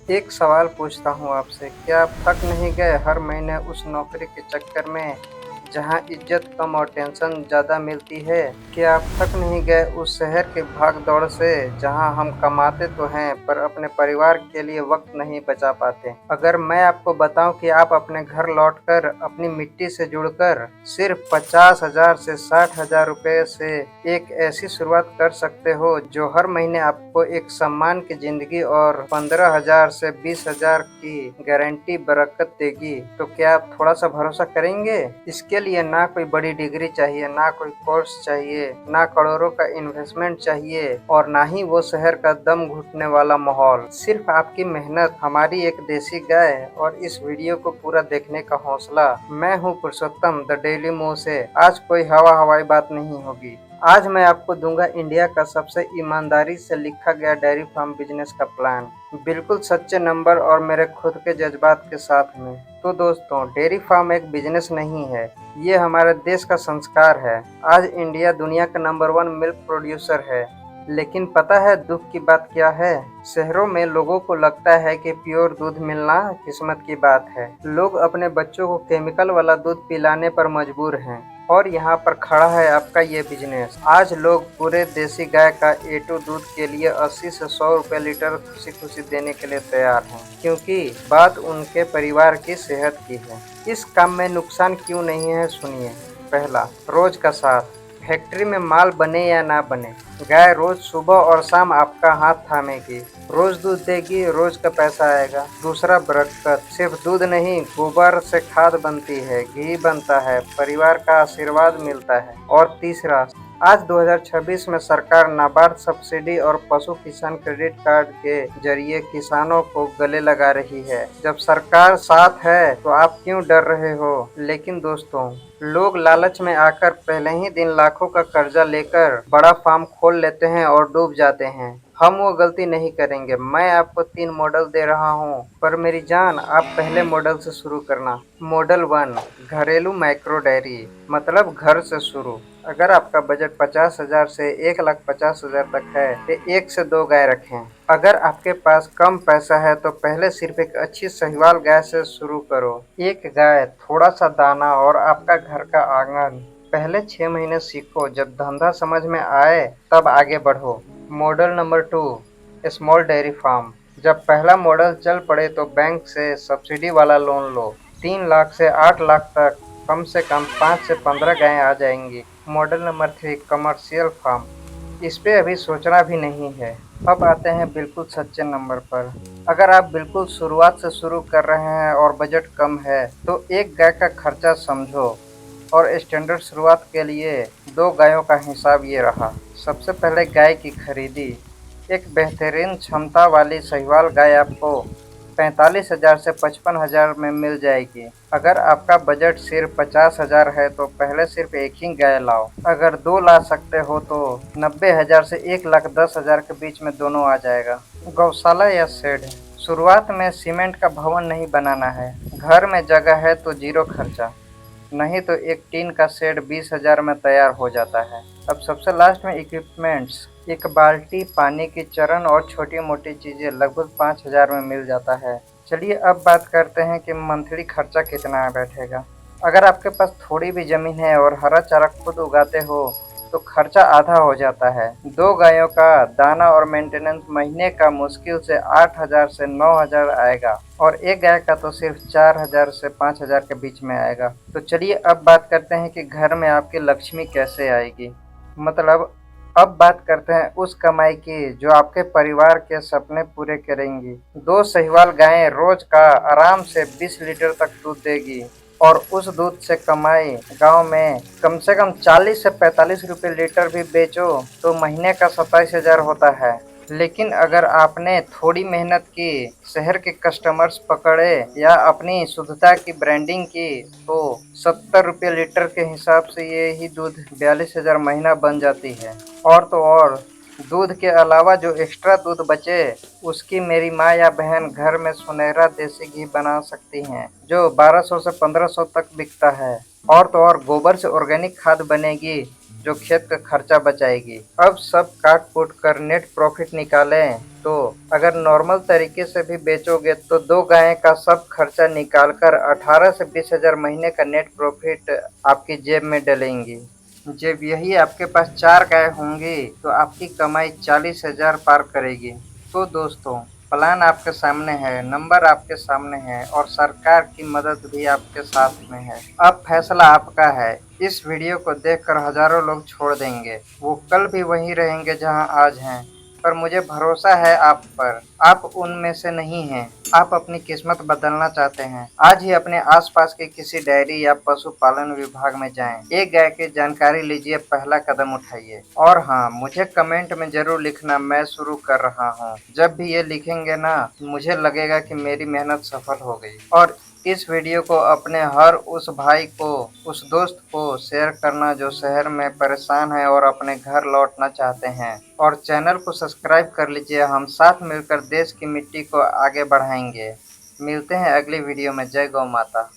एक सवाल पूछता हूँ आपसे, क्या आप थक नहीं गए हर महीने उस नौकरी के चक्कर में जहाँ इज़्ज़त कम और टेंशन ज़्यादा मिलती है? क्या आप थक नहीं गए उस शहर की भाग-दौड़ से जहाँ हम कमाते तो हैं पर अपने परिवार के लिए वक़्त नहीं बचा पाते? अगर मैं आपको बताऊँ कि आप अपने घर लौटकर अपनी मिट्टी से जुड़कर सिर्फ़ 50,000 से 60,000 रुपए से एक ऐसी शुरुआत कर सकते हो जो हर महीने आपको एक सम्मान की ज़िंदगी और 15,000 से 20,000 की गारंटी बरकत देगी, तो क्या आप थोड़ा-सा भरोसा करेंगे? इसके लिए ना कोई बड़ी डिग्री चाहिए, ना कोई कोर्स चाहिए, ना करोड़ों का इन्वेस्टमेंट चाहिए और ना ही वो शहर का दम घुटने वाला माहौल। सिर्फ आपकी मेहनत, हमारी एक देसी गाय और इस वीडियो को पूरा देखने का हौसला। मैं हूँ पुरुषोत्तम द डेली मूव से। आज कोई हवा-हवाई बात नहीं होगी। आज मैं आपको दूंगा इंडिया का सबसे ईमानदारी से लिखा गया डेयरी फार्म बिजनेस का प्लान, बिल्कुल सच्चे नंबर और मेरे खुद के जज्बात के साथ में। तो दोस्तों, डेयरी फार्म एक बिजनेस नहीं है, ये हमारे देश का संस्कार है। आज इंडिया दुनिया का नंबर 1 मिल्क प्रोड्यूसर है, लेकिन पता है दुख की बात क्या है? शहरों में लोगों को लगता है कि प्योर दूध मिलना किस्मत की बात है। लोग अपने बच्चों को केमिकल वाला दूध पिलाने पर मजबूर हैं और यहाँ पर खड़ा है आपका ये बिजनेस। आज लोग पूरे देसी गाय का A2 दूध के लिए 80 से 100 रुपए लीटर खुशी-खुशी देने के लिए तैयार हैं, क्योंकि बात उनके परिवार की सेहत की है। इस काम में नुकसान क्यों नहीं है, सुनिए। पहला, रोज का साथ। फैक्ट्री में माल बने या ना बने, गाय रोज सुबह और शाम आपका हाथ थामेगी, रोज दूध देगी, रोज का पैसा आएगा। दूसरा, बरकत। सिर्फ दूध नहीं, गोबर से खाद बनती है, घी बनता है, परिवार का आशीर्वाद मिलता है। और तीसरा, आज 2026 में सरकार नाबार्ड सब्सिडी और पशु किसान क्रेडिट कार्ड के जरिए किसानों को गले लगा रही है। जब सरकार साथ है तो आप क्यों डर रहे हो? लेकिन दोस्तों, लोग लालच में आकर पहले ही दिन लाखों का कर्जा लेकर बड़ा फार्म खोल लेते हैं और डूब जाते हैं। हम वो गलती नहीं करेंगे। मैं आपको 3 मॉडल दे रहा हूँ, पर मेरी जान, आप पहले मॉडल से शुरू करना। मॉडल 1, घरेलू माइक्रो डेयरी, मतलब घर से शुरू। अगर आपका बजट 50,000 से 1,50,000 तक है तो 1 से 2 गाय रखें। अगर आपके पास कम पैसा है तो पहले सिर्फ एक अच्छी साहिवाल गाय से शुरू करो। एक गाय, थोड़ा सा दाना और आपका घर का आंगन। पहले 6 महीने सीखो, जब धंधा समझ में आए तब आगे बढ़ो। Model number 2, small dairy farm. जब पहला मॉडल चल पड़े तो बैंक से सब्सिडी वाला लोन लो। 3 लाख से 8 लाख तक कम से कम 5 से 15 गायें आ जाएंगी। Model number 3, commercial farm. इस पे अभी सोचना भी नहीं है। अब आते हैं बिल्कुल सच्चे नंबर पर। अगर आप बिल्कुल शुरुआत से शुरू कर रहे हैं और बजट कम है तो एक गाय का खर्चा समझो। और स्टैंडर्ड शुरुआत के लिए 2 गायों का हिसाब ये रहा। सबसे पहले गाय की खरीदी। एक बेहतरीन क्षमता वाली साहिवाल गाय आपको 45,000 से 55,000 में मिल जाएगी। अगर आपका बजट सिर्फ 50,000 है तो पहले सिर्फ एक ही गाय लाओ। अगर 2 ला सकते हो तो 90,000 से 1,10,000 के बीच में दोनों आ जाएगा। गौशाला या शेड। शुरुआत में सीमेंट का भवन नहीं बनाना है। घर में जगह है तो जीरो खर्चा, नहीं तो एक टीन का शेड 20,000 में तैयार हो जाता है। अब सबसे लास्ट में इक्विपमेंट्स। एक बाल्टी, पानी की चरण और छोटी मोटी चीज़ें लगभग 5,000 में मिल जाता है। चलिए अब बात करते हैं कि मंथली खर्चा कितना बैठेगा। अगर आपके पास थोड़ी भी ज़मीन है और हरा चारा खुद उगाते हो तो खर्चा आधा हो जाता है। 2 गायों का दाना और मेंटेनेंस महीने का मुश्किल से 8,000 से 9,000 आएगा और एक गाय का तो सिर्फ 4,000 से 5,000 के बीच में आएगा। तो चलिए अब बात करते हैं कि घर में आपकी लक्ष्मी कैसे आएगी। मतलब अब बात करते हैं उस कमाई की जो आपके परिवार के सपने पूरे करेंगी। 2 साहिवाल गायें रोज का आराम से 20 लीटर तक दूध देगी और उस दूध से कमाई गांव में कम से कम 40 से 45 रुपए लीटर भी बेचो तो महीने का 27,000 होता है। लेकिन अगर आपने थोड़ी मेहनत की, शहर के कस्टमर्स पकड़े या अपनी शुद्धता की ब्रांडिंग की तो 70 रुपये लीटर के हिसाब से ये ही दूध 42,000 महीना बन जाती है। और तो और, दूध के अलावा जो एक्स्ट्रा दूध बचे उसकी मेरी माँ या बहन घर में सुनहरा देसी घी बना सकती हैं जो 1200 से 1500 तक बिकता है। और तो और, गोबर से ऑर्गेनिक खाद बनेगी जो खेत का खर्चा बचाएगी। अब सब काट कूट कर नेट प्रॉफिट निकालें तो अगर नॉर्मल तरीके से भी बेचोगे तो 2 गाय का सब खर्चा निकालकर 18 से 20 हजार महीने का नेट प्रॉफिट आपकी जेब में डलेंगी। जब यही आपके पास 4 गाय होंगी तो आपकी कमाई 40 हजार पार करेगी। तो दोस्तों, प्लान आपके सामने है, नंबर आपके सामने है और सरकार की मदद भी आपके साथ में है। अब फैसला आपका है। इस वीडियो को देखकर हजारों लोग छोड़ देंगे, वो कल भी वहीं रहेंगे जहां आज हैं, पर मुझे भरोसा है आप पर। आप उनमें से नहीं हैं। आप अपनी किस्मत बदलना चाहते हैं, आज ही अपने आसपास के किसी डेयरी या पशुपालन विभाग में जाएं। एक गाय की जानकारी लीजिए, पहला कदम उठाइए। और हाँ, मुझे कमेंट में जरूर लिखना, मैं शुरू कर रहा हूँ। जब भी ये लिखेंगे ना, मुझे लगेगा कि मेरी मेहनत सफल हो गई। और इस वीडियो को अपने हर उस भाई को, उस दोस्त को शेयर करना जो शहर में परेशान है और अपने घर लौटना चाहते हैं। और चैनल को सब्सक्राइब कर लीजिए, हम साथ मिलकर देश की मिट्टी को आगे बढ़ाएंगे। मिलते हैं अगली वीडियो में। जय गौ माता।